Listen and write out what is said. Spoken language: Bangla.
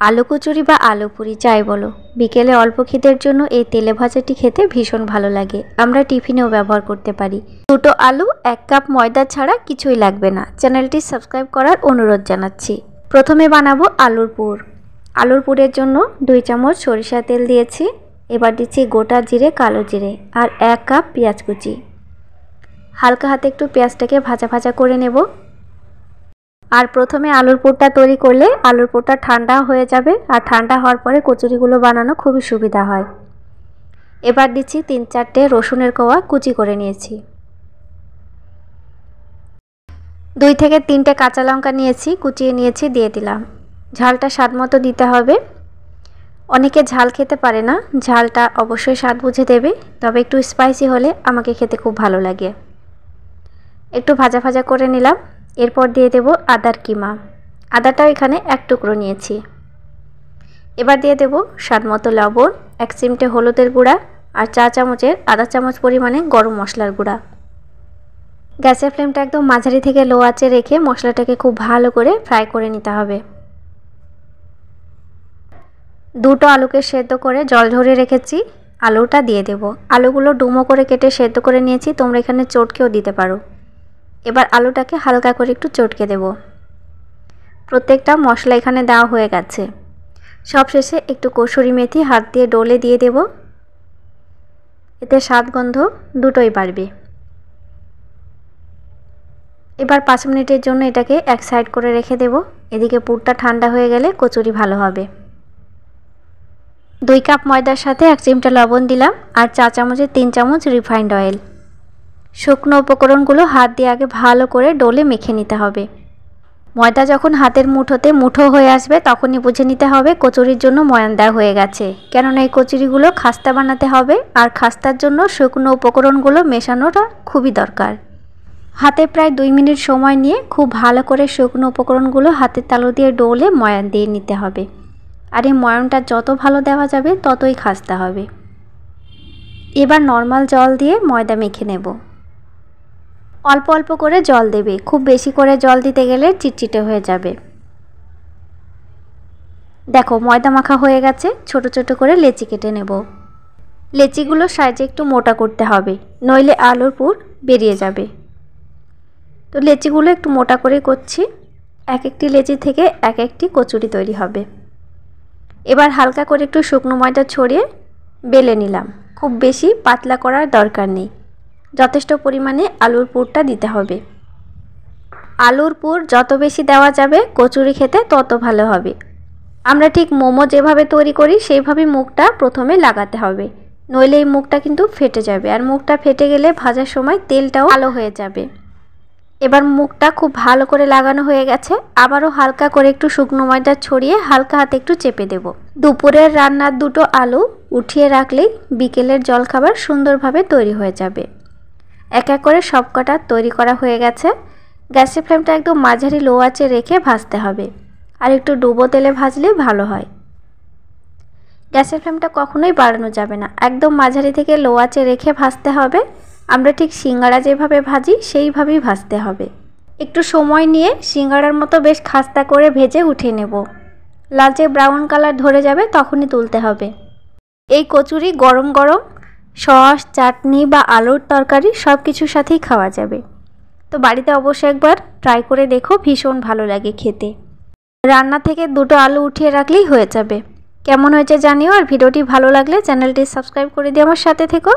আলু কচুরি বা আলু পুরি যাই বলো, বিকেলে অল্প খিদের জন্য এই তেলে ভাজাটি খেতে ভীষণ ভালো লাগে। আমরা টিফিনেও ব্যবহার করতে পারি। দুটো আলু, 1 কাপ ময়দা ছাড়া কিছুই লাগবে না। চ্যানেলটি সাবস্ক্রাইব করার অনুরোধ জানাচ্ছি। প্রথমে বানাবো আলুর পুর। আলুর পুরের জন্য 2 চামচ সরিষা তেল দিয়েছি। এবার দিচ্ছি গোটা জিরে, কালো জিরে আর 1 কাপ পেঁয়াজ কুচি। হালকা হাতে একটু পেঁয়াজটাকে ভাজা ভাজা করে নেব। আর প্রথমে আলুর পুরটা তৈরি করলে আলুর পুরটা ঠান্ডা হয়ে যাবে, আর ঠান্ডা হওয়ার পরে কচুরিগুলো বানানো খুবই সুবিধা হয়। এবার দিচ্ছি 3-4টে রসুনের কোয়া কুচি করে নিয়েছি। 2 থেকে 3টে কাঁচা লঙ্কা নিয়েছি, কুচিয়ে নিয়েছি, দিয়ে দিলাম। ঝালটা স্বাদ মতো দিতে হবে। অনেকে ঝাল খেতে পারে না, ঝালটা অবশ্যই স্বাদ বুঝে দেবে, তবে একটু স্পাইসি হলে আমাকে খেতে খুব ভালো লাগে। একটু ভাজা ভাজা করে নিলাম। এরপর দিয়ে দেব আদার কিমা। আদাটাও এখানে 1 টুকরো নিয়েছি। এবার দিয়ে দেব স্বাদ মতো লবণ, 1 চিমটে হলুদের গুঁড়া আর 4 চামচের আধা চামচ পরিমাণে গরম মশলার গুঁড়া। গ্যাসের ফ্লেমটা একদম মাঝারি থেকে লো আঁচে রেখে মশলাটাকে খুব ভালো করে ফ্রাই করে নিতে হবে। দুটো আলুকে সেদ্ধ করে জল ঝরিয়ে রেখেছি, আলুটা দিয়ে দেব। আলুগুলো ডুমো করে কেটে সেদ্ধ করে নিয়েছি, তোমরা এখানে চটকেও দিতে পারো। এবার আলুটাকে হালকা করে একটু চটকে দেব। প্রত্যেকটা মশলা এখানে দেওয়া হয়ে গেছে। সবশেষে একটু কসুরি মেথি হাত দিয়ে ডলে দিয়ে দেব। এতে স্বাদ গন্ধ দুটোই বাড়বে। এবার 5 মিনিটের জন্য এটাকে এক সাইড করে রেখে দেব। এদিকে পুরটা ঠান্ডা হয়ে গেলে কচুরি ভালো হবে। 2 কাপ ময়দার সাথে 1 চিমটা লবণ দিলাম আর 4 চামচের 3 চামচ রিফাইন্ড অয়েল। শুকনো উপকরণগুলো হাত দিয়ে আগে ভালো করে ডলে মেখে নিতে হবে। ময়দা যখন হাতের মুঠোতে মুঠো হয়ে আসবে তখনই বুঝে নিতে হবে কচুরির জন্য ময়ান দেওয়া হয়ে গেছে, কেননা এই কচুরিগুলো খাস্তা বানাতে হবে, আর খাস্তার জন্য শুকনো উপকরণগুলো মেশানোটা খুবই দরকার। হাতে প্রায় 2 মিনিট সময় নিয়ে খুব ভালো করে শুকনো উপকরণগুলো হাতের তালু দিয়ে ডলে ময়ান দিয়ে নিতে হবে। আর এই ময়ানটা যত ভালো দেওয়া যাবে ততই খাস্তা হবে। এবার নর্মাল জল দিয়ে ময়দা মেখে নেব। অল্প অল্প করে জল দেবে, খুব বেশি করে জল দিতে গেলে চিটচিটে হয়ে যাবে। দেখো ময়দা মাখা হয়ে গেছে। ছোট ছোট করে লেচি কেটে নেব। লেচিগুলো সাইজে একটু মোটা করতে হবে, নইলে আলুর পুর বেরিয়ে যাবে। তো লেচিগুলো একটু মোটা করে করছি। এক একটি লেচি থেকে এক একটি কচুরি তৈরি হবে। এবার হালকা করে একটু শুকনো ময়দা ছড়িয়ে বেলে নিলাম। খুব বেশি পাতলা করার দরকার নেই, যথেষ্ট পরিমাণে আলুর পুরটা দিতে হবে। আলুর পুর যত বেশি দেওয়া যাবে কচুরি খেতে তত ভালো হবে। আমরা ঠিক মোমো যেভাবে তৈরি করি সেইভাবেই মুখটা প্রথমে লাগাতে হবে, নইলে এই মুখটা কিন্তু ফেটে যাবে, আর মুখটা ফেটে গেলে ভাজার সময় তেলটাও কালো হয়ে যাবে। এবার মুখটা খুব ভালো করে লাগানো হয়ে গেছে। আবারও হালকা করে একটু শুকনো ময়দা ছড়িয়ে হালকা হাতে একটু চেপে দেব। দুপুরের রান্নার দুটো আলু উঠিয়ে রাখলেই বিকেলের জলখাবার সুন্দরভাবে তৈরি হয়ে যাবে। এক এক করে সবকটা তৈরি করা হয়ে গেছে। গ্যাসের ফ্লেমটা একদম মাঝারি লো আঁচে রেখে ভাজতে হবে, আর একটু ডুবো তেলে ভাজলে ভালো হয়। গ্যাসের ফ্লেমটা কখনোই বাড়ানো যাবে না, একদম মাঝারি থেকে লো আঁচে রেখে ভাজতে হবে। আমরা ঠিক সিঙ্গাড়া যেভাবে ভাজি সেইভাবেই ভাজতে হবে। একটু সময় নিয়ে সিঙ্গাড়ার মতো বেশ খাস্তা করে ভেজে উঠিয়ে নেব। লালচে ব্রাউন কালার ধরে যাবে তখনই তুলতে হবে। এই কচুরি গরম গরম সস, চাটনি বা আলুর তরকারি সব কিছুর সাথেই খাওয়া যাবে। তো বাড়িতে অবশ্যই একবার ট্রাই করে দেখো, ভীষণ ভালো লাগে খেতে। রান্না থেকে দুটো আলু উঠিয়ে রাখলেই হয়ে যাবে। কেমন হয়েছে জানিও, আর ভিডিওটি ভালো লাগলে চ্যানেলটি সাবস্ক্রাইব করে দিয়ে আমার সাথে থেকো।